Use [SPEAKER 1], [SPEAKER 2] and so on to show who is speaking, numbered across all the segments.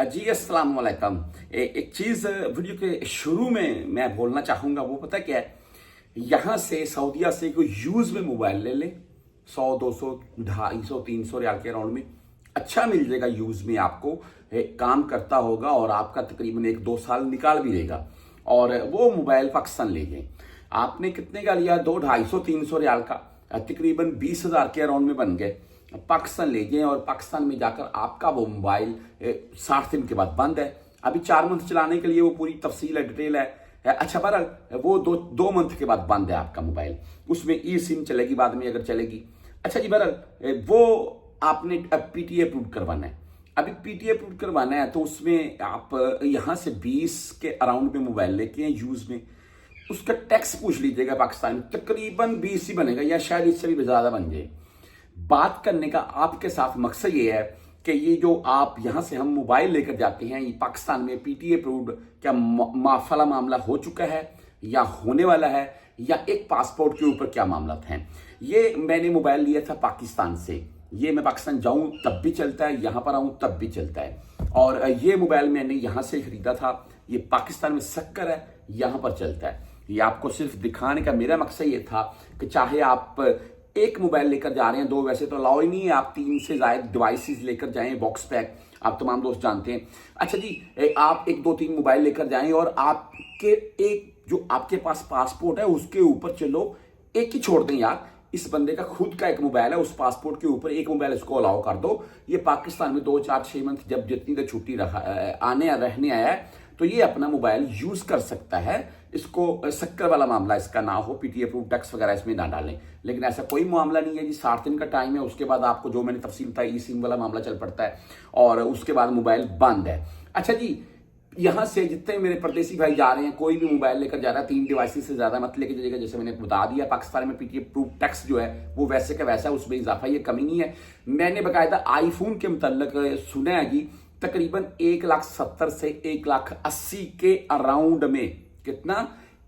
[SPEAKER 1] जी अस्सलाम वालेकुम। एक चीज़ वीडियो के शुरू में मैं बोलना चाहूँगा, वो पता क्या है। यहाँ से सऊदीया से कोई यूज़ में मोबाइल ले ले, 100 200 250 300 रियाल के अराउंड में अच्छा मिल जाएगा। यूज़ में आपको काम करता होगा और आपका तकरीबन 1 2 साल निकाल भी देगा। और वो मोबाइल पाकिस्तान ले गए। आपने कितने का लिया? 2 250 300 रियाल का, तकरीबन 20,000 के अराउंड में बन गए। पाकिस्तान ले गए और पाकिस्तान में जाकर आपका वो मोबाइल 60 दिन के बाद बंद है। अभी 4 मंथ चलाने के लिए वो पूरी तफसील है, डिटेल है। अच्छा, बहरहाल वो दो मंथ के बाद बंद है आपका मोबाइल। उसमें ई सिम चलेगी बाद में अगर चलेगी। अच्छा जी, बहरहाल वो आपने पीटीए अप्रूव करवाना है। अभी पीटीए अप्रूव करवाना है तो उसमें आप यहाँ से 20 के अराउंड में मोबाइल लेके हैं यूज में, उसका टैक्स पूछ लीजिएगा पाकिस्तान में, तकरीबन 20 ही बनेगा या शायद इससे भी ज्यादा बन जाए। बात करने का आपके साथ मकसद ये है कि ये जो आप यहां से हम मोबाइल लेकर जाते हैं, ये पाकिस्तान में पीटीए अप्रूव्ड क्या माफला मामला हो चुका है या होने वाला है, या एक पासपोर्ट के ऊपर क्या मामला है। ये मैंने मोबाइल लिया था पाकिस्तान से, ये मैं पाकिस्तान जाऊं तब भी चलता है, यहां पर आऊं तब भी चलता है। और ये मोबाइल मैंने यहां से खरीदा था, ये पाकिस्तान में सक्कर है, यहां पर चलता है। ये आपको सिर्फ दिखाने का मेरा मकसद ये था कि चाहे आप एक मोबाइल लेकर जा रहे हैं, दो वैसे तो अलाउ ही नहीं है, आप 3 से ज्यादा डिवाइसेस लेकर जाएं, बॉक्स पैक, आप तमाम दोस्त जानते हैं। अच्छा जी, आप 1 2 3 मोबाइल लेकर जाएं और आपके एक जो आपके पास पासपोर्ट है उसके ऊपर चलो एक ही छोड़ दें यार। इस बंदे का खुद का एक मोबाइल है, उस पासपोर्ट के ऊपर एक मोबाइल इसको अलाउ कर दो। ये पाकिस्तान में 2 4 6 मंथ जब जितनी देर छुट्टी आने या रहने आया है तो ये अपना मोबाइल यूज कर सकता है। इसको शक्कर वाला मामला इसका ना हो, पीटी अप्रूव टैक्स वगैरह इसमें ना डालें। लेकिन ऐसा कोई मामला नहीं है जी। 60 दिन का टाइम है, उसके बाद आपको जो मैंने तफसील बताई ई सिम वाला मामला चल पड़ता है और उसके बाद मोबाइल बंद है। अच्छा जी, यहां से जितने मेरे परदेसी भाई जा रहे हैं, कोई भी मोबाइल लेकर जा रहा है 3 डिवाइसेस से ज्यादा मत लेकर जाइएगा। जैसे मैंने बता दिया, पाकिस्तान में पीटी अप्रूव टैक्स जो है वो वैसे का वैसा है, उसमें इजाफा, ये कमी नहीं है। मैंने बाकायदा आईफोन के मुतल्लिक सुना है जी, तकरीबन 1,70,000 से 1,80,000 के अराउंड में, कितना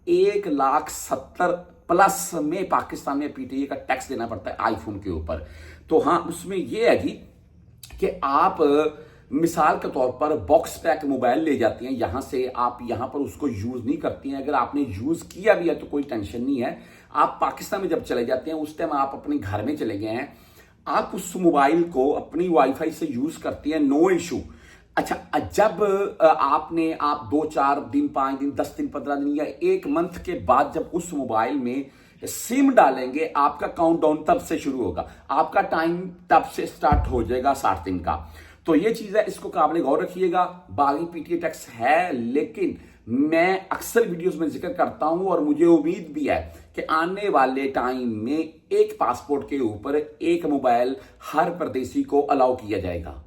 [SPEAKER 1] 1,70,000 प्लस में पाकिस्तान में पीटीए का टैक्स देना पड़ता है आईफोन के ऊपर। तो हाँ, उसमें यह है जी कि आप मिसाल के तौर पर बॉक्स पैक मोबाइल ले जाती हैं यहां से, आप यहां पर उसको यूज नहीं करती हैं। अगर आपने यूज किया भी है तो कोई टेंशन नहीं है। आप पाकिस्तान में जब चले जाते हैं उस टाइम आप अपने घर में चले गए हैं, आप उस मोबाइल को अपनी वाईफाई से यूज करती हैं, नो इशू। अच्छा, जब आप 2 4 दिन 5 दिन 10 दिन 15 दिन या 1 मंथ के बाद जब उस मोबाइल में सिम डालेंगे, आपका काउंटडाउन तब से शुरू होगा, आपका टाइम तब से स्टार्ट हो जाएगा 60 दिन का। तो ये चीज है, इसको काबिल गौर रखिएगा। बागी पीटीए टैक्स है, लेकिन मैं अक्सर वीडियोस में जिक्र करता हूं और मुझे उम्मीद भी है कि आने वाले टाइम में एक पासपोर्ट के ऊपर एक मोबाइल हर परदेसी को अलाउ किया जाएगा।